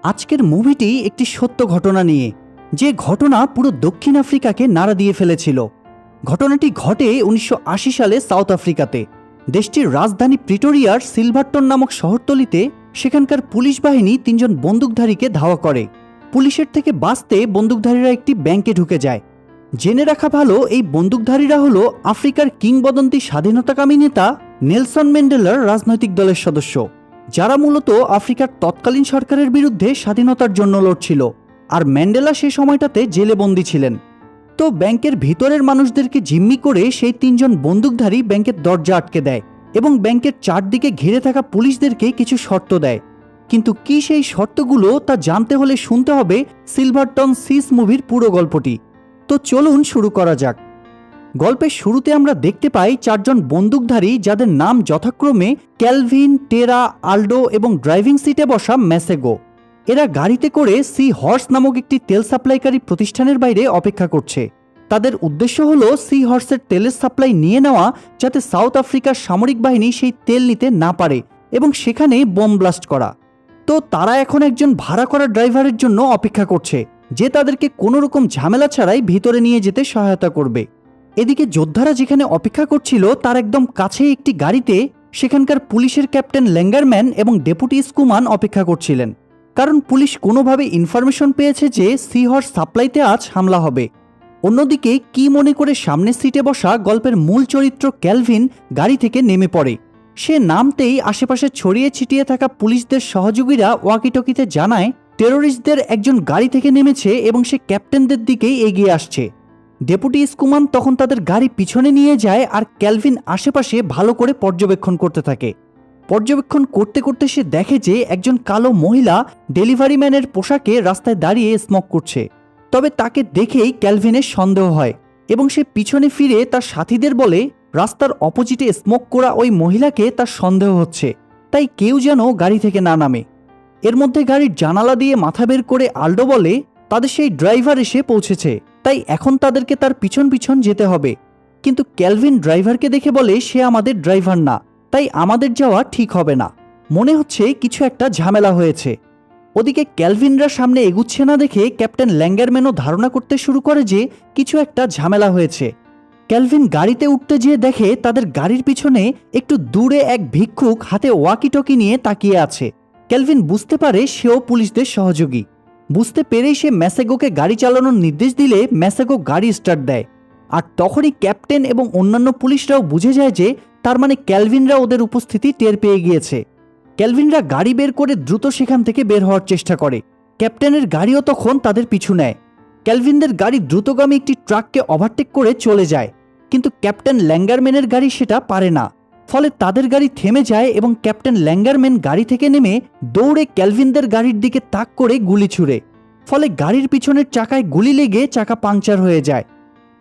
আজকের মুভিটি একটি সত্য ঘটনা নিয়ে, যে ঘটনা পুরো দক্ষিণ আফ্রিকাকে নাড়া দিয়ে ফেলেছিল। ঘটনাটি ঘটে 1980 সালে সাউথ আফ্রিকাতে। দেশটির রাজধানী প্রিটোরিয়ার সিলভারটন নামক শহরতলিতে সেখানকার পুলিশ বাহিনী 3 জন বন্দুকধারীকে ধাওয়া করে। পুলিশের থেকে বাঁচতে বন্দুকধারীরা একটি ব্যাংকে ঢুকে যায়। জেনে রাখা ভালো, এই বন্দুকধারীরা হলো আফ্রিকার কিংবদন্তি স্বাধীনতাকামী নেতা নেলসন ম্যান্ডেলার রাজনৈতিক দলের সদস্য, যারা মূলত আফ্রিকার তৎকালীন সরকারের বিরুদ্ধে স্বাধীনতার জন্য লড়ছিল। আর ম্যান্ডেলা সে সময়টাতে জেলে বন্দী ছিলেন। তো ব্যাংকের ভিতরের মানুষদেরকে জিম্মি করে সেই 3 জন বন্দুকধারী ব্যাংকের দরজা আটকে দেয় এবং ব্যাংকের চারদিকে ঘিরে থাকা পুলিশদেরকে কিছু শর্ত দেয়। কিন্তু কি সেই শর্তগুলো তা জানতে হলে শুনতে হবে সিলভারটন সিজ মুভির পুরো গল্পটি। তো চলুন শুরু করা যাক। গল্পের শুরুতে আমরা দেখতে পাই 4 জন বন্দুকধারী, যাদের নাম যথাক্রমে ক্যালভিন, টেরা, আল্ডো এবং ড্রাইভিং সিটে বসা ম্যাসেগো। এরা গাড়িতে করে সি হর্স নামক একটি তেল সাপ্লাইকারী প্রতিষ্ঠানের বাইরে অপেক্ষা করছে। তাদের উদ্দেশ্য হলো সি হর্সের তেলের সাপ্লাই নিয়ে নেওয়া, যাতে সাউথ আফ্রিকার সামরিক বাহিনী সেই তেল নিতে না পারে এবং সেখানে বোম ব্লাস্ট করা। তো তারা এখন একজন ভাড়া করা ড্রাইভারের জন্য অপেক্ষা করছে, যে তাদেরকে কোনো রকম ঝামেলা ছাড়াই ভিতরে নিয়ে যেতে সহায়তা করবে। এদিকে যোদ্ধারা যেখানে অপেক্ষা করছিল তার একদম কাছেই একটি গাড়িতে সেখানকার পুলিশের ক্যাপ্টেন ল্যাঙ্গারম্যান এবং ডেপুটি স্কুমান অপেক্ষা করছিলেন, কারণ পুলিশ কোনোভাবে ইনফরমেশন পেয়েছে যে সি হর্স সাপ্লাইতে আজ হামলা হবে। অন্যদিকে কি মনে করে সামনের সিটে বসা গল্পের মূল চরিত্র ক্যালভিন গাড়ি থেকে নেমে পড়ে। সে নামতেই আশেপাশে ছড়িয়ে ছিটিয়ে থাকা পুলিশদের সহযোগীরা ওয়াকিটকিতে জানায় টেরোরিস্টদের একজন গাড়ি থেকে নেমেছে এবং সে ক্যাপ্টেনদের দিকেই এগিয়ে আসছে। ডেপুটি স্কুমান তখন তাদের গাড়ি পিছনে নিয়ে যায় আর ক্যালভিন আশেপাশে ভালো করে পর্যবেক্ষণ করতে থাকে। পর্যবেক্ষণ করতে করতে সে দেখে যে একজন কালো মহিলা ডেলিভারি ম্যানের পোশাকে রাস্তায় দাঁড়িয়ে স্মোক করছে। তবে তাকে দেখেই ক্যালভিনের সন্দেহ হয় এবং সে পিছনে ফিরে তার সাথীদের বলে রাস্তার অপোজিটে স্মোক করা ওই মহিলাকে তার সন্দেহ হচ্ছে, তাই কেউ যেন গাড়ি থেকে না নামে। এর মধ্যে গাড়ির জানালা দিয়ে মাথা বের করে আল্ডো বলে তাদের সেই ড্রাইভার এসে পৌঁছেছে, তাই এখন তাদেরকে তার পিছন পিছন যেতে হবে। কিন্তু ক্যালভিন ড্রাইভারকে দেখে বলে সে আমাদের ড্রাইভার না, তাই আমাদের যাওয়া ঠিক হবে না। মনে হচ্ছে কিছু একটা ঝামেলা হয়েছে। ওদিকে ক্যালভিনরা সামনে এগুচ্ছে না দেখে ক্যাপ্টেন ল্যাঙ্গারম্যানও ধারণা করতে শুরু করে যে কিছু একটা ঝামেলা হয়েছে। ক্যালভিন গাড়িতে উঠতে যেয়ে দেখে তাদের গাড়ির পিছনে একটু দূরে এক ভিক্ষুক হাতে ওয়াকিটকি নিয়ে তাকিয়ে আছে। ক্যালভিন বুঝতে পারে সেও পুলিশদের সহযোগী। বুঝতে পেরেই সে ম্যাসেগোকে গাড়ি চালানোর নির্দেশ দিলে ম্যাসেগো গাড়ি স্টার্ট দেয়। আর তখনই ক্যাপ্টেন এবং অন্যান্য পুলিশরাও বুঝে যায় যে তার মানে ক্যালভিনরা ওদের উপস্থিতি টের পেয়ে গিয়েছে। ক্যালভিনরা গাড়ি বের করে দ্রুত সেখান থেকে বের হওয়ার চেষ্টা করে। ক্যাপ্টেনের গাড়িও তখন তাদের পিছু নেয়। ক্যালভিনদের গাড়ি দ্রুতগামী একটি ট্রাককে ওভারটেক করে চলে যায়, কিন্তু ক্যাপ্টেন ল্যাঙ্গারম্যানের গাড়ি সেটা পারে না। ফলে তাদের গাড়ি থেমে যায় এবং ক্যাপ্টেন ল্যাঙ্গারম্যান গাড়ি থেকে নেমে দৌড়ে ক্যালভিনদের গাড়ির দিকে তাক করে গুলি ছুড়ে। ফলে গাড়ির পিছনের চাকায় গুলি লেগে চাকা পাংচার হয়ে যায়।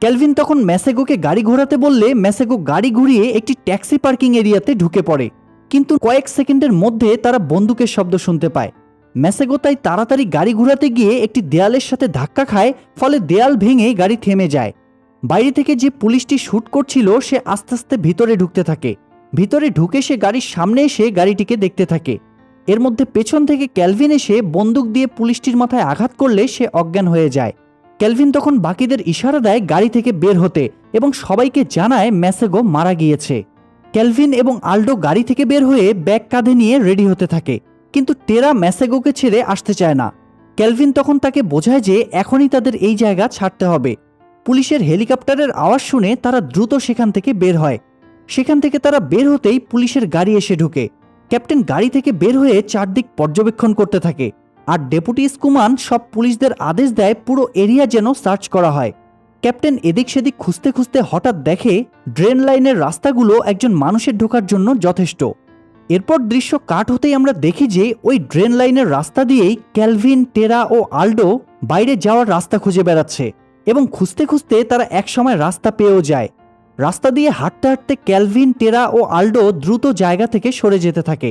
ক্যালভিন তখন ম্যাসেগোকে গাড়ি ঘোরাতে বললে ম্যাসেগো গাড়ি ঘুরিয়ে একটি ট্যাক্সি পার্কিং এরিয়াতে ঢুকে পড়ে, কিন্তু কয়েক সেকেন্ডের মধ্যে তারা বন্দুকের শব্দ শুনতে পায়। ম্যাসেগো তাই তাড়াতাড়ি গাড়ি ঘোরাতে গিয়ে একটি দেয়ালের সাথে ধাক্কা খায়, ফলে দেয়াল ভেঙে গাড়ি থেমে যায়। বাইরে থেকে যে পুলিশটি শ্যুট করছিল সে আস্তে আস্তে ভিতরে ঢুকতে থাকে। ভিতরে ঢুকে সে গাড়ির সামনে এসে গাড়িটিকে দেখতে থাকে। এর মধ্যে পেছন থেকে ক্যালভিন এসে বন্দুক দিয়ে পুলিশটির মাথায় আঘাত করলে সে অজ্ঞান হয়ে যায়। ক্যালভিন তখন বাকিদের ইশারা দেয় গাড়ি থেকে বের হতে এবং সবাইকে জানায় ম্যাসেগো মারা গিয়েছে। ক্যালভিন এবং আল্ডো গাড়ি থেকে বের হয়ে ব্যাগ কাঁধে নিয়ে রেডি হতে থাকে, কিন্তু টেরা ম্যাসেগোকে ছেড়ে আসতে চায় না। ক্যালভিন তখন তাকে বোঝায় যে এখনই তাদের এই জায়গা ছাড়তে হবে। পুলিশের হেলিকপ্টারের আওয়াজ শুনে তারা দ্রুত সেখান থেকে বের হয়। সেখান থেকে তারা বের হতেই পুলিশের গাড়ি এসে ঢুকে। ক্যাপ্টেন গাড়ি থেকে বের হয়ে চারদিক পর্যবেক্ষণ করতে থাকে, আর ডেপুটি স্কুমান সব পুলিশদের আদেশ দেয় পুরো এরিয়া যেন সার্চ করা হয়। ক্যাপ্টেন এদিক সেদিক খুঁজতে খুঁজতে হঠাৎ দেখে ড্রেন লাইনের রাস্তাগুলো একজন মানুষের ঢোকার জন্য যথেষ্ট। এরপর দৃশ্য কাট হতেই আমরা দেখি যে ওই ড্রেন লাইনের রাস্তা দিয়েই ক্যালভিন, টেরা ও আল্ডো বাইরে যাওয়ার রাস্তা খুঁজে বেড়াচ্ছে এবং খুঁজতে খুঁজতে তারা একসময় রাস্তা পেয়েও যায়। রাস্তা দিয়ে হাঁটতে হাঁটতে ক্যালভিন, টেরা ও আল্ডো দ্রুত জায়গা থেকে সরে যেতে থাকে,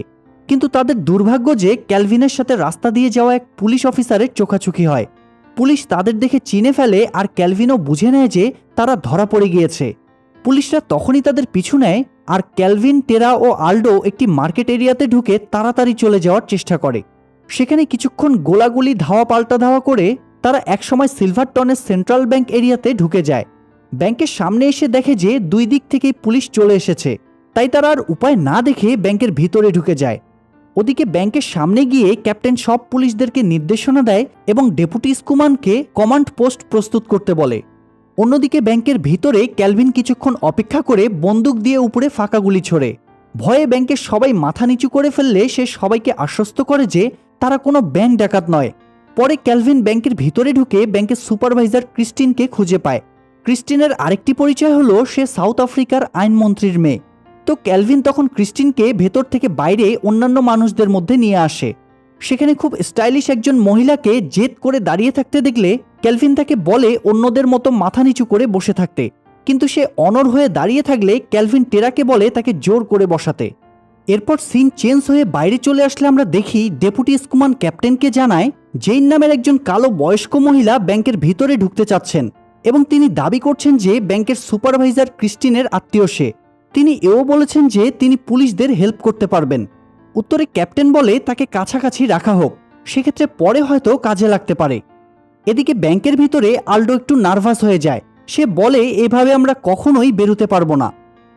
কিন্তু তাদের দুর্ভাগ্য যে ক্যালভিনের সাথে রাস্তা দিয়ে যাওয়া এক পুলিশ অফিসারের চোখাচোখি হয়। পুলিশ তাদের দেখে চিনে ফেলে আর ক্যালভিনও বুঝে নেয় যে তারা ধরা পড়ে গিয়েছে। পুলিশরা তখনই তাদের পিছু নেয় আর ক্যালভিন, টেরা ও আল্ডো একটি মার্কেট এরিয়াতে ঢুকে তাড়াতাড়ি চলে যাওয়ার চেষ্টা করে। সেখানে কিছুক্ষণ গোলাগুলি ধাওয়া পাল্টা ধাওয়া করে তারা একসময় সিলভারটনের সেন্ট্রাল ব্যাংক এরিয়াতে ঢুকে যায়। ব্যাংকের সামনে এসে দেখে যে দুই দিক থেকেই পুলিশ চলে এসেছে, তাই তারা আর উপায় না দেখে ব্যাংকের ভিতরে ঢুকে যায়। ওদিকে ব্যাংকের সামনে গিয়ে ক্যাপ্টেন সব পুলিশদেরকে নির্দেশনা দেয় এবং ডেপুটি স্কুমানকে কমান্ড পোস্ট প্রস্তুত করতে বলে। অন্যদিকে ব্যাংকের ভিতরে ক্যালভিন কিছুক্ষণ অপেক্ষা করে বন্দুক দিয়ে উপরে ফাঁকা গুলি ছোড়ে। ভয়ে ব্যাংকের সবাই মাথা নিচু করে ফেললে সে সবাইকে আশ্বস্ত করে যে তারা কোনো ব্যাংক ডাকাত নয়। পরে ক্যালভিন ব্যাংকের ভিতরে ঢুকে ব্যাংকের সুপারভাইজার ক্রিস্টিনকে খুঁজে পায়। ক্রিস্টিনের আরেকটি পরিচয় হলো সে সাউথ আফ্রিকার আইনমন্ত্রীর মেয়ে। তো ক্যালভিন তখন ক্রিস্টিনকে ভেতর থেকে বাইরে অন্যান্য মানুষদের মধ্যে নিয়ে আসে। সেখানে খুব স্টাইলিশ একজন মহিলাকে জেদ করে দাঁড়িয়ে থাকতে দেখলে ক্যালভিন তাকে বলে অন্যদের মতো মাথা নিচু করে বসে থাকতে, কিন্তু সে অনড় হয়ে দাঁড়িয়ে থাকলে ক্যালভিন টেরাকে বলে তাকে জোর করে বসাতে। এরপর সিন চেঞ্জ হয়ে বাইরে চলে আসলে আমরা দেখি ডেপুটি স্কুমান ক্যাপ্টেনকে জানায় জেইন নামের একজন কালো বয়স্ক মহিলা ব্যাংকের ভিতরে ঢুকতে চাচ্ছেন এবং তিনি দাবি করছেন যে ব্যাংকের সুপারভাইজার ক্রিস্টিনের আত্মীয় সে। তিনি এও বলেছেন যে তিনি পুলিশদের হেল্প করতে পারবেন। উত্তরে ক্যাপ্টেন বলে তাকে কাছাকাছি রাখা হোক, সেক্ষেত্রে পরে হয়তো কাজে লাগতে পারে। এদিকে ব্যাংকের ভিতরে আল্ডো একটু নার্ভাস হয়ে যায়। সে বলে এভাবে আমরা কখনোই বেরোতে পারবো না।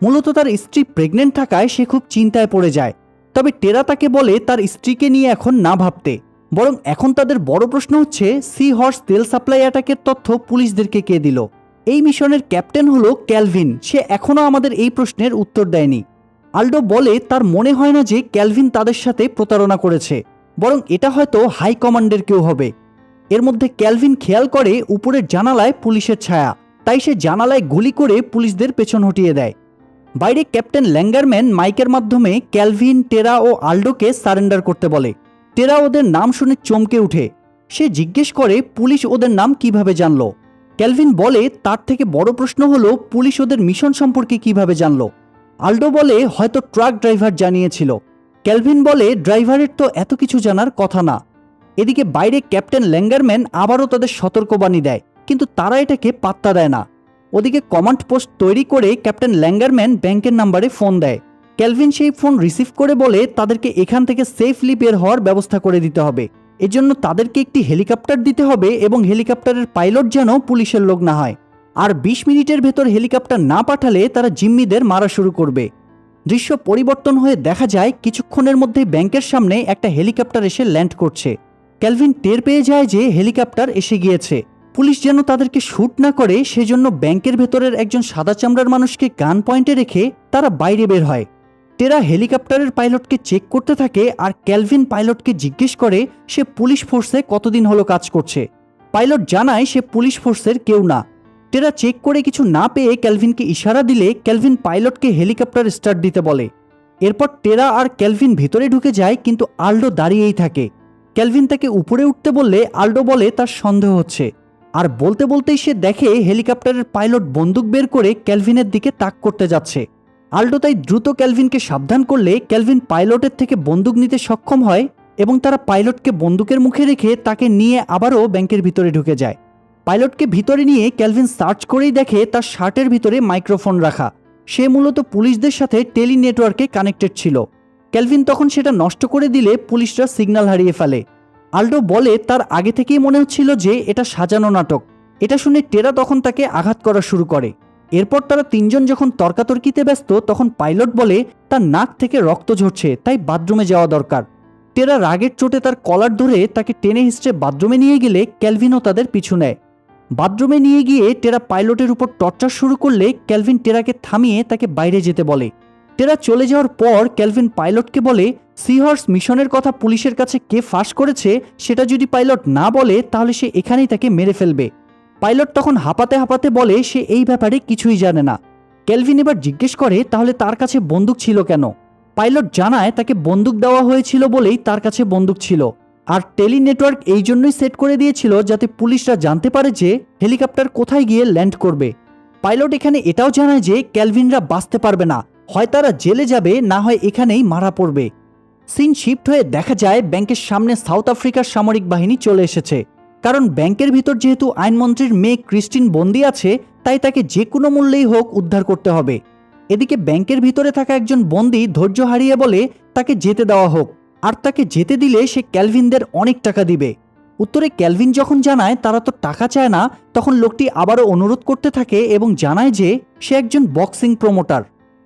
মূলত তার স্ত্রী প্রেগনেন্ট থাকায় সে খুব চিন্তায় পড়ে যায়। তবে টেরা তাকে বলে তার স্ত্রীকে নিয়ে এখন না ভাবতে, বরং এখন তাদের বড় প্রশ্ন হচ্ছে সি হর্স তেল সাপ্লাই অ্যাটাকের তথ্য পুলিশদেরকে কে দিল। এই মিশনের ক্যাপ্টেন হলো ক্যালভিন। সে এখনও আমাদের এই প্রশ্নের উত্তর দেয়নি। আল্ডো বলে তার মনে হয় না যে ক্যালভিন তাদের সাথে প্রতারণা করেছে, বরং এটা হয়তো হাই কমান্ডের কেউ হবে। এর মধ্যে ক্যালভিন খেয়াল করে উপরের জানালায় পুলিশের ছায়া, তাই সে জানালায় গুলি করে পুলিশদের পেছন হটিয়ে দেয়। বাইরে ক্যাপ্টেন ল্যাঙ্গারম্যান মাইকের মাধ্যমে ক্যালভিন, টেরা ও আল্ডোকে সারেন্ডার করতে বলে। টেরা ওদের নাম শুনে চমকে উঠে। সে জিজ্ঞেস করে পুলিশ ওদের নাম কিভাবে জানল। ক্যালভিন বলে তার থেকে বড় প্রশ্ন হলো পুলিশ ওদের মিশন সম্পর্কে কিভাবে জানল। আল্ডো বলে হয়তো ট্রাক ড্রাইভার জানিয়েছিল। ক্যালভিন বলে ড্রাইভারের তো এত কিছু জানার কথা না। এদিকে বাইরে ক্যাপ্টেন ল্যাঙ্গারম্যান আবারও তাদের সতর্কবাণী দেয়, কিন্তু তারা এটাকে পাত্তা দেয় না। ওদিকে কমান্ড পোস্ট তৈরি করে ক্যাপ্টেন ল্যাঙ্গারম্যান ব্যাংকের নাম্বারে ফোন দেয়। ক্যালভিন সেই ফোন রিসিভ করে বলে তাদেরকে এখান থেকে সেফলি বের হওয়ার ব্যবস্থা করে দিতে হবে। এজন্য তাদেরকে একটি হেলিকপ্টার দিতে হবে এবং হেলিকপ্টারের পাইলট যেন পুলিশের লোক না হয়। আর 20 মিনিটের ভেতর হেলিকপ্টার না পাঠালে তারা জিম্মিদের মারা শুরু করবে। দৃশ্য পরিবর্তন হয়ে দেখা যায় কিছুক্ষণের মধ্যেই ব্যাংকের সামনে একটা হেলিকপ্টার এসে ল্যান্ড করছে। ক্যালভিন টের পেয়ে যায় যে হেলিকপ্টার এসে গিয়েছে। পুলিশ যেন তাদেরকে শ্যুট না করে সেজন্য ব্যাংকের ভেতরের একজন সাদা চামড়ার মানুষকে গান পয়েন্টে রেখে তারা বাইরে বের হয়। টেরা হেলিকপ্টারের পাইলটকে চেক করতে থাকে আর ক্যালভিন পাইলটকে জিজ্ঞেস করে সে পুলিশ ফোর্সে কতদিন হলো কাজ করছে। পাইলট জানায় সে পুলিশ ফোর্সের কেউ না। টেরা চেক করে কিছু না পেয়ে ক্যালভিনকে ইশারা দিলে ক্যালভিন পাইলটকে হেলিকপ্টার স্টার্ট দিতে বলে। এরপর টেরা আর ক্যালভিন ভিতরে ঢুকে যায়, কিন্তু আল্ডো দাঁড়িয়েই থাকে। ক্যালভিন তাকে উপরে উঠতে বললে আল্ডো বলে তার সন্দেহ হচ্ছে, আর বলতে বলতেই সে দেখে হেলিকপ্টারের পাইলট বন্দুক বের করে ক্যালভিনের দিকে তাক করতে যাচ্ছে। আল্ডো তাই দ্রুত ক্যালভিনকে সাবধান করলে ক্যালভিন পাইলটের থেকে বন্দুক নিতে সক্ষম হয় এবং তারা পাইলটকে বন্দুকের মুখে রেখে তাকে নিয়ে আবারও ব্যাংকের ভিতরে ঢুকে যায়। পাইলটকে ভিতরে নিয়ে ক্যালভিন সার্চ করেই দেখে তার শার্টের ভিতরে মাইক্রোফোন রাখা। সে মূলত পুলিশদের সাথে টেলি নেটওয়ার্কে কানেক্টেড ছিল। ক্যালভিন তখন সেটা নষ্ট করে দিলে পুলিশরা সিগন্যাল হারিয়ে ফেলে। আল্ডো বলে তার আগে থেকেই মনে হচ্ছিল যে এটা সাজানো নাটক। এটা শুনে টেরা তখন তাকে আঘাত করা শুরু করে। এরপর তারা তিনজন যখন তর্কাতর্কিতে ব্যস্ত তখন পাইলট বলে তার নাক থেকে রক্ত ঝরছে, তাই বাথরুমে যাওয়া দরকার। টেরা রাগের চোটে তার কলার ধরে তাকে টেনে হিস্ট্রে বাথরুমে নিয়ে গেলে ক্যালভিনও তাদের পিছু নেয়। বাথরুমে নিয়ে গিয়ে টেরা পাইলটের উপর টর্চার শুরু করলে ক্যালভিন টেরাকে থামিয়ে তাকে বাইরে যেতে বলে। টেরা চলে যাওয়ার পর ক্যালভিন পাইলটকে বলে সিহর্স মিশনের কথা পুলিশের কাছে কে ফাঁস করেছে সেটা যদি পাইলট না বলে তাহলে সে এখানেই তাকে মেরে ফেলবে। পাইলট তখন হাঁপাতে হাঁপাতে বলে সে এই ব্যাপারে কিছুই জানে না। ক্যালভিন এবার জিজ্ঞেস করে তাহলে তার কাছে বন্দুক ছিল কেন। পাইলট জানায় তাকে বন্দুক দেওয়া হয়েছিল বলেই তার কাছে বন্দুক ছিল, আর টেলি নেটওয়ার্ক এই জন্যই সেট করে দিয়েছিল যাতে পুলিশরা জানতে পারে যে হেলিকপ্টার কোথায় গিয়ে ল্যান্ড করবে। পাইলট এখানে এটাও জানায় যে ক্যালভিনরা বাঁচতে পারবে না, হয় তারা জেলে যাবে না হয় এখানেই মারা পড়বে। সিন শিফট হয়ে দেখা যায় ব্যাংকের সামনে সাউথ আফ্রিকার সামরিক বাহিনী চলে এসেছে। কারণ ব্যাংকের ভিতর যেহেতু আইনমন্ত্রীর মেয়ে ক্রিস্টিন বন্দি আছে, তাই তাকে যে কোনো মূল্যেই হোক উদ্ধার করতে হবে। এদিকে ব্যাংকের ভিতরে থাকা একজন বন্দি ধৈর্য হারিয়ে বলে তাকে যেতে দেওয়া হোক, আর তাকে যেতে দিলে সে ক্যালভিনদের অনেক টাকা দিবে। উত্তরে ক্যালভিন যখন জানায় তারা তো টাকা চায় না, তখন লোকটি আবারও অনুরোধ করতে থাকে এবং জানায় যে সে একজন বক্সিং প্রমোটার।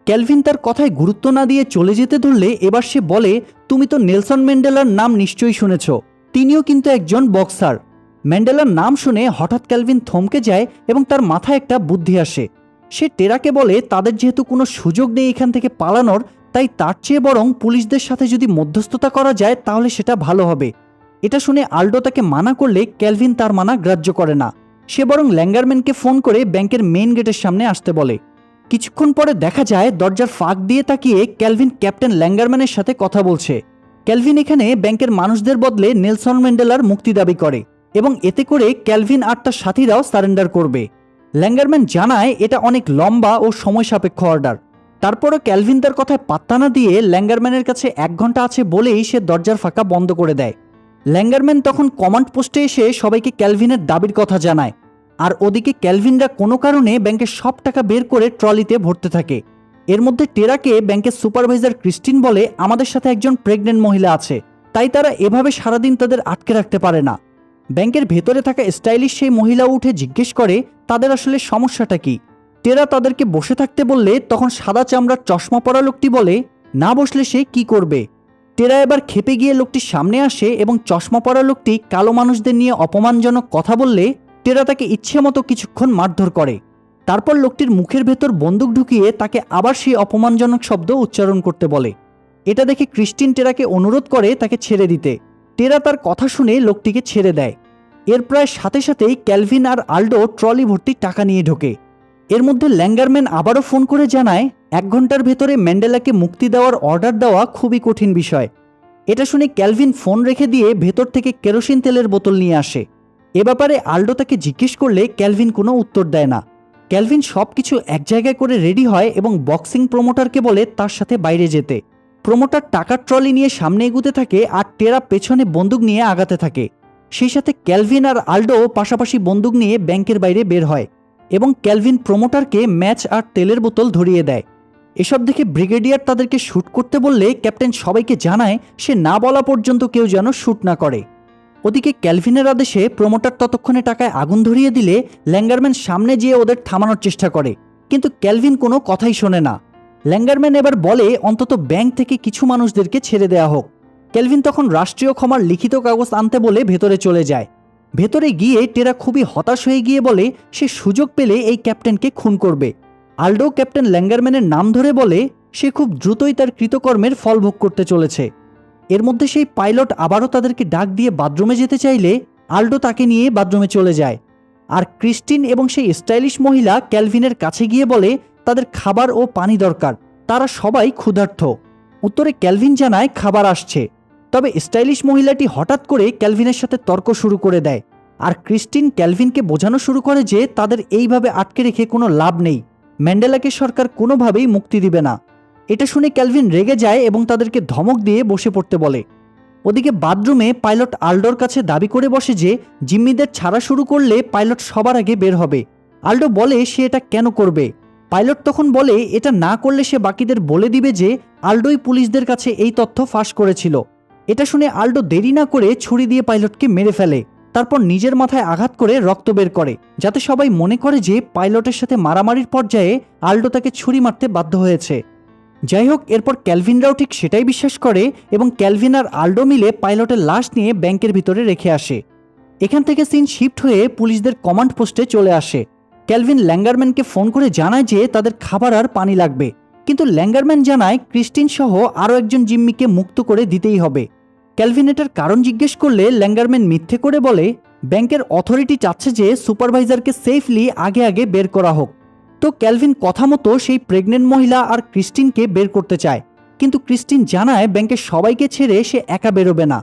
ক্যালভিন তার কথায় গুরুত্ব না দিয়ে চলে যেতে ধরলে এবার সে বলে, তুমি তো নেলসন ম্যান্ডেলার নাম নিশ্চয়ই শুনেছ, তিনিও কিন্তু একজন বক্সার। ম্যান্ডেলার নাম শুনে হঠাৎ ক্যালভিন থমকে যায় এবং তার মাথায় একটা বুদ্ধি আসে। সে টেরাকে বলে তাদের যেহেতু কোনো সুযোগ নেই এখান থেকে পালানোর, তাই তার চেয়ে বরং পুলিশদের সাথে যদি মধ্যস্থতা করা যায় তাহলে সেটা ভালো হবে। এটা শুনে আল্ডো তাকে মানা করলে ক্যালভিন তার মানা গ্রাহ্য করে না। সে বরং ল্যাঙ্গারম্যানকে ফোন করে ব্যাংকের মেইন গেটের সামনে আসতে বলে। কিছুক্ষণ পরে দেখা যায় দরজার ফাঁক দিয়ে তাকিয়ে ক্যালভিন ক্যাপ্টেন ল্যাঙ্গারম্যানের সাথে কথা বলছে। ক্যালভিন এখানে ব্যাংকের মানুষদের বদলে নেলসন ম্যান্ডেলার মুক্তি দাবি করে এবং এতে করে ক্যালভিন আর তার সাথীরাও সারেন্ডার করবে। ল্যাঙ্গারম্যান জানায় এটা অনেক লম্বা ও সময় সাপেক্ষ অর্ডার। তারপরও ক্যালভিন তার কথায় পাত্তা না দিয়ে ল্যাঙ্গারম্যানের কাছে 1 ঘন্টা আছে বলেই সে দরজার ফাঁকা বন্ধ করে দেয়। ল্যাঙ্গারম্যান তখন কমান্ড পোস্টে এসে সবাইকে ক্যালভিনের দাবির কথা জানায়। আর ওদিকে ক্যালভিনরা কোনো কারণে ব্যাংকের সব টাকা বের করে ট্রলিতে ভরতে থাকে। এর মধ্যে টেরাকে ব্যাংকের সুপারভাইজার ক্রিস্টিন বলে, আমাদের সাথে একজন প্রেগনেন্ট মহিলা আছে, তাই তারা এভাবে সারাদিন তাদের আটকে রাখতে পারে না। ব্যাংকের ভেতরে থাকা স্টাইলিশ সেই মহিলা উঠে জিজ্ঞেস করে তাদের আসলে সমস্যাটা কি। টেরা তাদেরকে বসে থাকতে বললে তখন সাদা চামড়ার চশমা পরা লোকটি বলে, না বসলে সে কি করবে। টেরা এবার খেপে গিয়ে লোকটির সামনে আসে এবং চশমা পরা লোকটি কালো মানুষদের নিয়ে অপমানজনক কথা বললে টেরা তাকে ইচ্ছে মতো কিছুক্ষণ মারধর করে। তারপর লোকটির মুখের ভেতর বন্দুক ঢুকিয়ে তাকে আবার সেই অপমানজনক শব্দ উচ্চারণ করতে বলে। এটা দেখে ক্রিস্টিন টেরাকে অনুরোধ করে তাকে ছেড়ে দিতে। টেরা তার কথা শুনে লোকটিকে ছেড়ে দেয়। এর প্রায় সাথে সাথেই ক্যালভিন আর আল্ডো ট্রলি ভর্তি টাকা নিয়ে ঢোকে। এর মধ্যে ল্যাঙ্গারম্যান আবারও ফোন করে জানায় 1 ঘন্টার ভেতরে ম্যান্ডেলাকে মুক্তি দেওয়ার অর্ডার দেওয়া খুবই কঠিন বিষয়। এটা শুনে ক্যালভিন ফোন রেখে দিয়ে ভেতর থেকে কেরোসিন তেলের বোতল নিয়ে আসে। এ ব্যাপারে আল্ডো তাকে জিজ্ঞেস করলে ক্যালভিন কোনো উত্তর দেয় না। ক্যালভিন সবকিছু এক জায়গায় করে রেডি হয় এবং বক্সিং প্রমোটারকে বলে তার সাথে বাইরে যেতে। প্রমোটার টাকার ট্রলি নিয়ে সামনে এগুতে থাকে আর টেরা পেছনে বন্দুক নিয়ে আগাতে থাকে। সেই সাথে ক্যালভিন আর আল্ডো পাশাপাশি বন্দুক নিয়ে ব্যাংকের বাইরে বের হয় এবং ক্যালভিন প্রমোটারকে ম্যাচ আর তেলের বোতল ধরিয়ে দেয়। এসব দেখে ব্রিগেডিয়ার তাদেরকে শ্যুট করতে বললে ক্যাপ্টেন সবাইকে জানায় সে না বলা পর্যন্ত কেউ যেন শ্যুট না করে। ওদিকে ক্যালভিনের আদেশে প্রমোটার ততক্ষণে টাকায় আগুন ধরিয়ে দিলে ল্যাঙ্গারম্যান সামনে যেয়ে ওদের থামানোর চেষ্টা করে, কিন্তু ক্যালভিন কোনো কথাই শোনে না। ল্যাঙ্গারম্যান এবার বলে অন্তত ব্যাংক থেকে কিছু মানুষদেরকে ছেড়ে দেওয়া হোক। ক্যালভিন তখন রাষ্ট্রীয় ক্ষমার লিখিত কাগজ আনতে বলে ভেতরে চলে যায়। ভেতরে গিয়ে টেরা খুবই হতাশ হয়ে গিয়ে বলে সে সুযোগ পেলে এই ক্যাপ্টেনকে খুন করবে। আল্ডো ক্যাপ্টেন ল্যাঙ্গারম্যানের নাম ধরে বলে সে খুব দ্রুতই তার কৃতকর্মের ফল ভোগ করতে চলেছে। এর মধ্যে সেই পাইলট আবারও তাদেরকে ডাক দিয়ে বাথরুমে যেতে চাইলে আল্ডো তাকে নিয়ে বাথরুমে চলে যায়। আর ক্রিস্টিন এবং সেই স্টাইলিশ মহিলা ক্যালভিনের কাছে গিয়ে বলে তাদের খাবার ও পানি দরকার, তারা সবাই ক্ষুধার্ত। উত্তরে ক্যালভিন জানায় খাবার আসছে। তবে স্টাইলিশ মহিলাটি হঠাৎ করে ক্যালভিনের সাথে তর্ক শুরু করে দেয় আর ক্রিস্টিন ক্যালভিনকে বোঝানো শুরু করে যে তাদের এইভাবে আটকে রেখে কোনো লাভ নেই, ম্যান্ডেলাকে সরকার কোনোভাবেই মুক্তি দিবে না। এটা শুনে ক্যালভিন রেগে যায় এবং তাদেরকে ধমক দিয়ে বসে পড়তে বলে। ওদিকে বাথরুমে পাইলট আল্ডোর কাছে দাবি করে বসে যে জিম্মিদের ছাড়া শুরু করলে পাইলট সবার আগে বের হবে। আল্ডো বলে সে এটা কেন করবে। পাইলট তখন বলে এটা না করলে সে বাকিদের বলে দিবে যে আল্ডোই পুলিশদের কাছে এই তথ্য ফাঁস করেছিল। এটা শুনে আল্ডো দেরি না করে ছুরি দিয়ে পাইলটকে মেরে ফেলে, তারপর নিজের মাথায় আঘাত করে রক্ত বের করে, যাতে সবাই মনে করে যে পাইলটের সাথে মারামারির পর্যায়ে আল্ডো তাকে ছুরি মারতে বাধ্য হয়েছে। যাই হোক, এরপর ক্যালভিনরাও ঠিক সেটাই বিশ্বাস করে এবং ক্যালভিন আর আল্ডো মিলে পাইলটের লাশ নিয়ে ব্যাংকের ভিতরে রেখে আসে। এখান থেকে সিন শিফট হয়ে পুলিশদের কমান্ড পোস্টে চলে আসে। ক্যালভিন ল্যাঙ্গারম্যানকে ফোন করে জানায় যে তাদের খাবার আর পানি লাগবে, কিন্তু ল্যাঙ্গারম্যান জানায় ক্রিস্টিন সহ আরও একজন জিম্মিকে মুক্ত করে দিতেই হবে। ক্যালভিন এটার কারণ জিজ্ঞেস করলে ল্যাঙ্গারম্যান মিথ্যে করে বলে ব্যাংকের অথরিটি চাচ্ছে যে সুপারভাইজারকে সেফলি আগে আগে বের করা হোক। তো ক্যালভিন কথা মতো সেই প্রেগনেন্ট মহিলা আর ক্রিস্টিনকে বের করতে চায়, কিন্তু ক্রিস্টিন জানায় ব্যাংকের সবাইকে ছেড়ে সে একা বেরোবে না।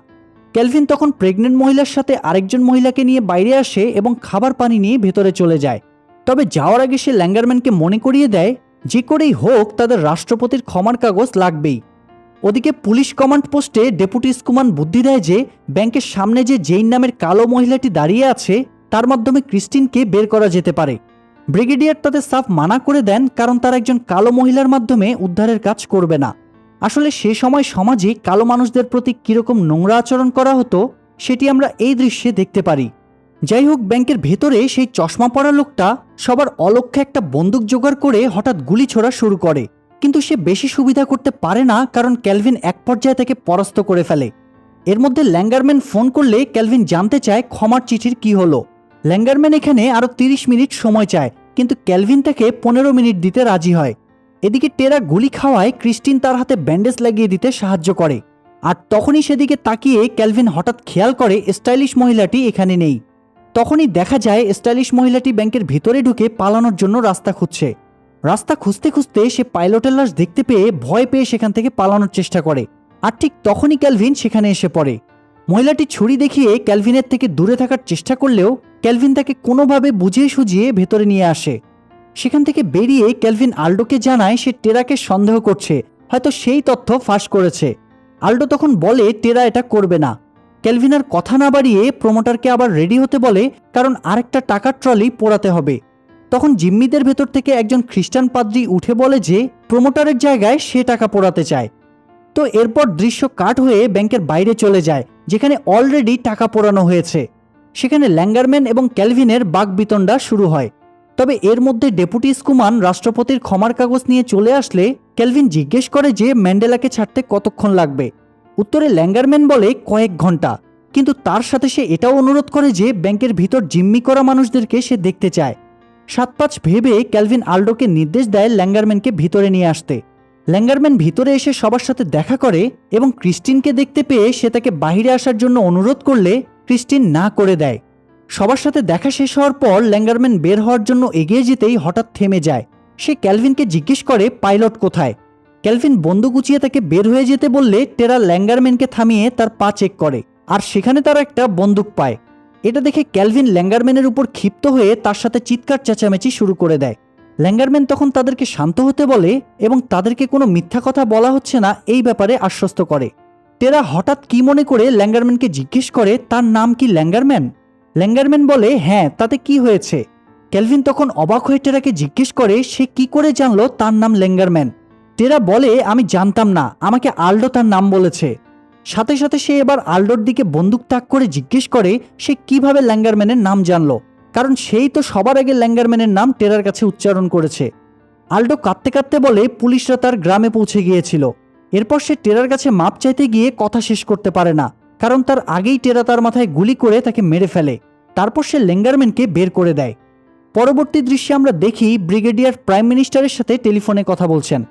ক্যালভিন তখন প্রেগনেন্ট মহিলার সাথে আরেকজন মহিলাকে নিয়ে বাইরে আসে এবং খাবার পানি নিয়ে ভেতরে চলে যায়। তবে যাওয়ার আগে সে ল্যাঙ্গারম্যানকে মনে করিয়ে দেয় যে করেই হোক তাদের রাষ্ট্রপতির ক্ষমার কাগজ লাগবেই। ওদিকে পুলিশ কমান্ড পোস্টে ডেপুটি স্কুমান বুদ্ধি দেয় যে ব্যাংকের সামনে যে জেইন নামের কালো মহিলাটি দাঁড়িয়ে আছে তার মাধ্যমে ক্রিস্টিনকে বের করা যেতে পারে। ব্রিগেডিয়ার তাদের সাফ মানা করে দেন, কারণ তারা একজন কালো মহিলার মাধ্যমে উদ্ধারের কাজ করবে না। আসলে সে সময় সমাজে কালো মানুষদের প্রতি কীরকম নোংরা আচরণ করা হতো সেটি আমরা এই দৃশ্যে দেখতে পারি। যাই হোক, ব্যাংকের ভেতরে সেই চশমা পরা লোকটা সবার অলক্ষ্যে একটা বন্দুক জোগাড় করে হঠাৎ গুলি ছোড়া শুরু করে, কিন্তু সে বেশি সুবিধা করতে পারে না, কারণ ক্যালভিন এক পর্যায়ে তাকে পরাস্ত করে ফেলে। এর মধ্যে ল্যাঙ্গারম্যান ফোন করলে ক্যালভিন জানতে চায় ক্ষমার চিঠির কি হলো। ল্যাঙ্গারম্যান এখানে আরও 30 মিনিট সময় চায়, কিন্তু ক্যালভিন তাকে 15 মিনিট দিতে রাজি হয়। এদিকে টেরা গুলি খাওয়ায় ক্রিস্টিন তার হাতে ব্যান্ডেজ লাগিয়ে দিতে সাহায্য করে, আর তখনই সেদিকে তাকিয়ে ক্যালভিন হঠাৎ খেয়াল করে স্টাইলিশ মহিলাটি এখানে নেই। তখনই দেখা যায় স্টাইলিশ মহিলাটি ব্যাংকের ভিতরে ঢুকে পালানোর জন্য রাস্তা খুঁজছে। রাস্তা খুঁজতে খুঁজতে সে পাইলটের লাশ দেখতে পেয়ে ভয় পেয়ে সেখান থেকে পালানোর চেষ্টা করে, আর ঠিক তখনই ক্যালভিন সেখানে এসে পড়ে। মহিলাটি ছুরি দেখিয়ে ক্যালভিনের থেকে দূরে থাকার চেষ্টা করলেও ক্যালভিন তাকে কোনোভাবে বুঝিয়ে সুঝিয়ে ভেতরে নিয়ে আসে। সেখান থেকে বেরিয়ে ক্যালভিন আল্ডোকে জানায় সে টেরাকে সন্দেহ করছে, হয়তো সেই তথ্য ফাঁস করেছে। আল্ডো তখন বলে টেরা এটা করবে না। ক্যালভিন আর কথা না বাড়িয়ে প্রমোটারকে আবার রেডি হতে বলে, কারণ আরেকটা টাকার ট্রলি পোড়াতে হবে। তখন জিম্মিদের ভেতর থেকে একজন খ্রিস্টান পাদ্রী উঠে বলে যে প্রমোটারের জায়গায় সে টাকা পোড়াতে চায়। তো এরপর দৃশ্য কাট হয়ে ব্যাংকের বাইরে চলে যায়, যেখানে অলরেডি টাকা পোড়ানো হয়েছে। সেখানে ল্যাঙ্গারম্যান এবং ক্যালভিনের বাকবিতণ্ডা শুরু হয়। তবে এর মধ্যে ডেপুটি স্কুমান রাষ্ট্রপতির ক্ষমার কাগজ নিয়ে চলে আসলে ক্যালভিন জিজ্ঞেস করে যে ম্যান্ডেলাকে ছাড়তে কতক্ষণ লাগবে। উত্তরে ল্যাঙ্গারম্যান বলে কয়েক ঘন্টা, কিন্তু তার সাথে সে এটাও অনুরোধ করে যে ব্যাংকের ভিতর জিম্মি করা মানুষদেরকে সে দেখতে চায়। 7-5 ভেবে ক্যালভিন আল্ডোকে নির্দেশ দেয় ল্যাঙ্গারম্যানকে ভিতরে নিয়ে আসতে। ল্যাঙ্গারম্যান ভিতরে এসে সবার সাথে দেখা করে এবং ক্রিস্টিনকে দেখতে পেয়ে সে তাকে বাইরে আসার জন্য অনুরোধ করলে ক্রিস্টিন না করে দেয়। সবার সাথে দেখা শেষ হওয়ার পর ল্যাঙ্গারম্যান বের হওয়ার জন্য এগিয়ে যেতেই হঠাৎ থেমে যায়। সে ক্যালভিনকে জিজ্ঞেস করে পাইলট কোথায়। ক্যালভিন বন্দুক উঁচিয়ে তাকে বের হয়ে যেতে বললে টেরা ল্যাঙ্গারম্যানকে থামিয়ে তার পা চেক করে, আর সেখানে তারা একটা বন্দুক পায়। এটা দেখে ক্যালভিন ল্যাঙ্গারম্যানের উপর ক্ষিপ্ত হয়ে তার সাথে চিৎকার চেঁচামেচি শুরু করে দেয়। ল্যাঙ্গারম্যান তখন তাদেরকে শান্ত হতে বলে এবং তাদেরকে কোনো মিথ্যা কথা বলা হচ্ছে না এই ব্যাপারে আশ্বস্ত করে। টেরা হঠাৎ কি মনে করে ল্যাঙ্গারম্যানকে জিজ্ঞেস করে তার নাম কি ল্যাঙ্গারম্যান। ল্যাঙ্গারম্যান বলে হ্যাঁ, তাতে কি হয়েছে। ক্যালভিন তখন অবাক হয়ে টেরাকে জিজ্ঞেস করে সে কি করে জানলো তার নাম ল্যাঙ্গারম্যান। টেরা বলে আমি জানতাম না, আমাকে আল্ডো তার নাম বলেছে। সাথে সাথে সে এবার আল্ডোর দিকে বন্দুক তাক করে জিজ্ঞেস করে সে কিভাবে ল্যাঙ্গারম্যানের নাম জানলো, কারণ সেই তো সবার আগে ল্যাঙ্গারম্যানের নাম টেরার কাছে উচ্চারণ করেছে। আল্ডো কাঁদতে কাঁদতে বলে পুলিশরা তার গ্রামে পৌঁছে গিয়েছিল। এরপর সে টেরার কাছে মাপ চাইতে গিয়ে কথা শেষ করতে পারে না, কারণ তার আগেই টেরা তার মাথায় গুলি করে তাকে মেরে ফেলে। তারপর সে ল্যাঙ্গারম্যানকে বের করে দেয়। পরবর্তী দৃশ্যে আমরা দেখি ব্রিগেডিয়ার প্রাইম মিনিস্টারের সাথে টেলিফোনে কথা বলছেন।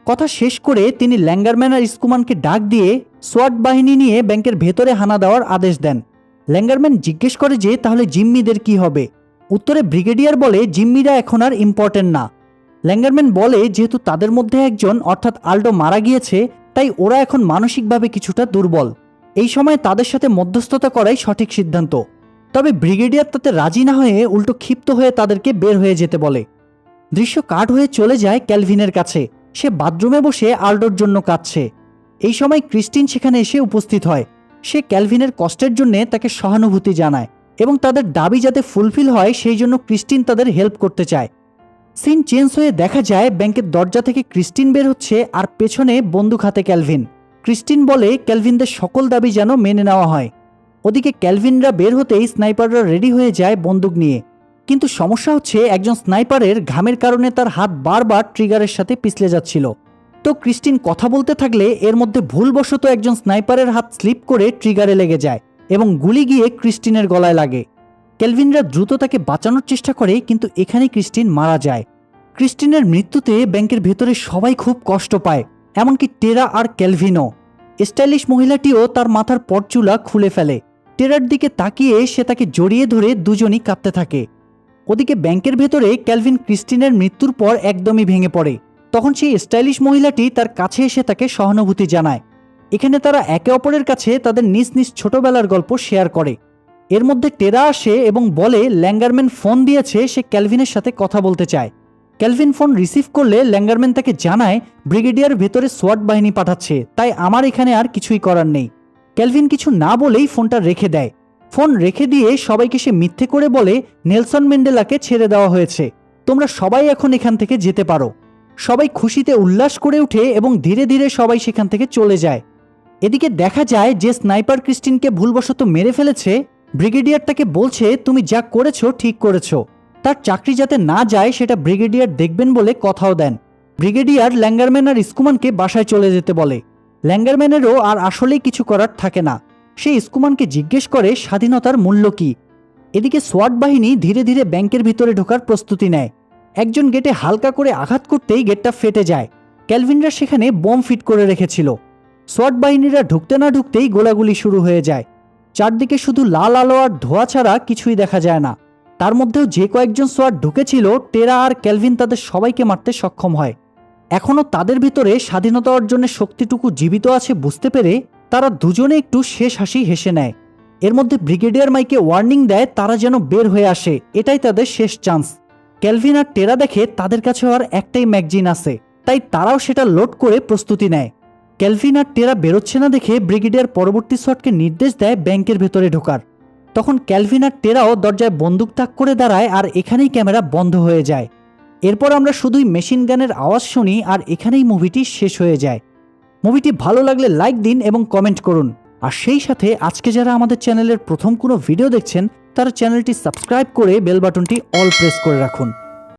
কথা শেষ করে তিনি ল্যাঙ্গারম্যান আর স্কুমানকে ডাক দিয়ে সোয়াট বাহিনী নিয়ে ব্যাংকের ভেতরে হানা দেওয়ার আদেশ দেন। ল্যাঙ্গারম্যান জিজ্ঞেস করে যে তাহলে জিম্মিদের কি হবে। উত্তরে ব্রিগেডিয়ার বলে জিম্মিরা এখন আর ইম্পর্টেন্ট না। ল্যাঙ্গারম্যান বলে যেহেতু তাদের মধ্যে একজন অর্থাৎ আল্ডো মারা গিয়েছে, তাই ওরা এখন মানসিকভাবে কিছুটা দুর্বল। এই সময় তাদের সাথে মধ্যস্থতা করাই সঠিক সিদ্ধান্ত। তবে ব্রিগেডিয়ার তাতে রাজি না হয়ে উল্টো ক্ষিপ্ত হয়ে তাদেরকে বের হয়ে যেতে বলে। দৃশ্য কাট হয়ে চলে যায় ক্যালভিনের কাছে। সে বাথরুমে বসে আল্ডোর জন্য কাঁদছে। এই সময় ক্রিস্টিন সেখানে এসে উপস্থিত হয়। সে ক্যালভিনের কষ্টের জন্য তাকে সহানুভূতি জানায় এবং তাদের দাবি যাতে ফুলফিল হয় সেই জন্য ক্রিস্টিন তাদের হেল্প করতে চায়। সিন চেঞ্জ হয়ে দেখা যায় ব্যাংকের দরজা থেকে ক্রিস্টিন বের হচ্ছে আর পেছনে বন্দুক হাতে ক্যালভিন। ক্রিস্টিন বলে ক্যালভিনদের সকল দাবি যেন মেনে নেওয়া হয়। ওদিকে ক্যালভিনরা বের হতেই স্নাইপাররা রেডি হয়ে যায় বন্দুক নিয়ে, কিন্তু সমস্যা হচ্ছে একজন স্নাইপারের ঘামের কারণে তার হাত বারবার ট্রিগারের সাথে পিছলে যাচ্ছিল। তো ক্রিস্টিন কথা বলতে থাকলে এর মধ্যে ভুলবশত একজন স্নাইপারের হাত স্লিপ করে ট্রিগারে লেগে যায় এবং গুলি গিয়ে ক্রিস্টিনের গলায় লাগে। ক্যালভিনরা দ্রুত তাকে বাঁচানোর চেষ্টা করে, কিন্তু এখানেই ক্রিস্টিন মারা যায়। ক্রিস্টিনের মৃত্যুতে ব্যাংকের ভেতরে সবাই খুব কষ্ট পায়, এমনকি টেরা আর ক্যালভিনও। স্টাইলিশ মহিলাটিও তার মাথার পরচুলা খুলে ফেলে। টেরার দিকে তাকিয়ে সে তাকে জড়িয়ে ধরে দুজনই কাঁদতে থাকে। ওদিকে ব্যাংকের ভেতরে ক্যালভিন ক্রিস্টিনের মৃত্যুর পর একদমই ভেঙে পড়ে। তখন সেই স্টাইলিশ মহিলাটি তার কাছে এসে তাকে সহানুভূতি জানায়। এখানে তারা একে অপরের কাছে তাদের নিজ নিজ ছোটবেলার গল্প শেয়ার করে। এর মধ্যে টেরা আসে এবং বলে ল্যাঙ্গারম্যান ফোন দিয়েছে, সে ক্যালভিনের সাথে কথা বলতে চায়। ক্যালভিন ফোন রিসিভ করলে ল্যাঙ্গারম্যান তাকে জানায় ব্রিগেডিয়ার ভেতরে সোয়াট বাহিনী পাঠাচ্ছে, তাই আমার এখানে আর কিছুই করার নেই। ক্যালভিন কিছু না বলেই ফোনটা রেখে দেয়। ফোন রেখে দিয়ে সবাইকে সে মিথ্যে করে বলে নেলসন ম্যান্ডেলাকে ছেড়ে দেওয়া হয়েছে, তোমরা সবাই এখন এখান থেকে যেতে পারো। সবাই খুশিতে উল্লাস করে ওঠে এবং ধীরে ধীরে সবাই সেখান থেকে চলে যায়। এদিকে দেখা যায় যে স্নাইপার ক্রিস্টিনকে ভুলবশত মেরে ফেলেছে, ব্রিগেডিয়ার তাকে বলছে তুমি যা করেছো ঠিক করেছো। তার চাকরি যাতে না যায় সেটা ব্রিগেডিয়ার দেখবেন বলে কথাও দেন। ব্রিগেডিয়ার ল্যাঙ্গারম্যান আর স্কুমানকে বাসায় চলে যেতে বলে। ল্যাঙ্গারম্যানেরও আর আসলেই কিছু করার থাকে না। সে স্কুমানকে জিজ্ঞেস করে স্বাধীনতার মূল্য কি। এদিকে সোয়াট বাহিনী ধীরে ধীরে ব্যাংকের ভিতরে ঢোকার প্রস্তুতি নেয়। একজন গেটে হালকা করে আঘাত করতেই গেটটা ফেটে যায়। ক্যালভিনরা সেখানে বোম ফিট করে রেখেছিল। সোয়াট বাহিনীরা ঢুকতে না ঢুকতেই গোলাগুলি শুরু হয়ে যায়। চারদিকে শুধু লাল আলো আর ধোঁয়া ছাড়া কিছুই দেখা যায় না। তার মধ্যেও যে কয়েকজন সোয়াট ঢুকেছিল, টেরা আর ক্যালভিন তাদের সবাইকে মারতে সক্ষম হয়। এখনও তাদের ভিতরে স্বাধীনতা অর্জনের শক্তিটুকু জীবিত আছে বুঝতে পেরে তারা দুজনে একটু শেষ হাসি হেসে নেয়। এর মধ্যে ব্রিগেডিয়ার মাইকে ওয়ার্নিং দেয় তারা যেন বের হয়ে আসে, এটাই তাদের শেষ চান্স। ক্যালভিন আর টেরা দেখে তাদের কাছে আর একটাই ম্যাগজিন আছে, তাই তারাও সেটা লোড করে প্রস্তুতি নেয়। ক্যালভিন আর টেরা বেরোচ্ছে না দেখে ব্রিগেডিয়ার পরবর্তী শটকে নির্দেশ দেয় ব্যাংকের ভেতরে ঢোকার। তখন ক্যালভিন আর টেরাও দরজায় বন্দুক তাক করে দাঁড়ায় আর এখানেই ক্যামেরা বন্ধ হয়ে যায়। এরপর আমরা শুধুই মেশিন গানের আওয়াজ শুনি আর এখানেই মুভিটি শেষ হয়ে যায়। মুভিটি ভালো লাগলে লাইক দিন এবং কমেন্ট করুন। আর সেই সাথে আজকে যারা আমাদের চ্যানেলের প্রথম কোনো ভিডিও দেখছেন তারা চ্যানেলটি সাবস্ক্রাইব করে বেল বাটনটি অল প্রেস করে রাখুন।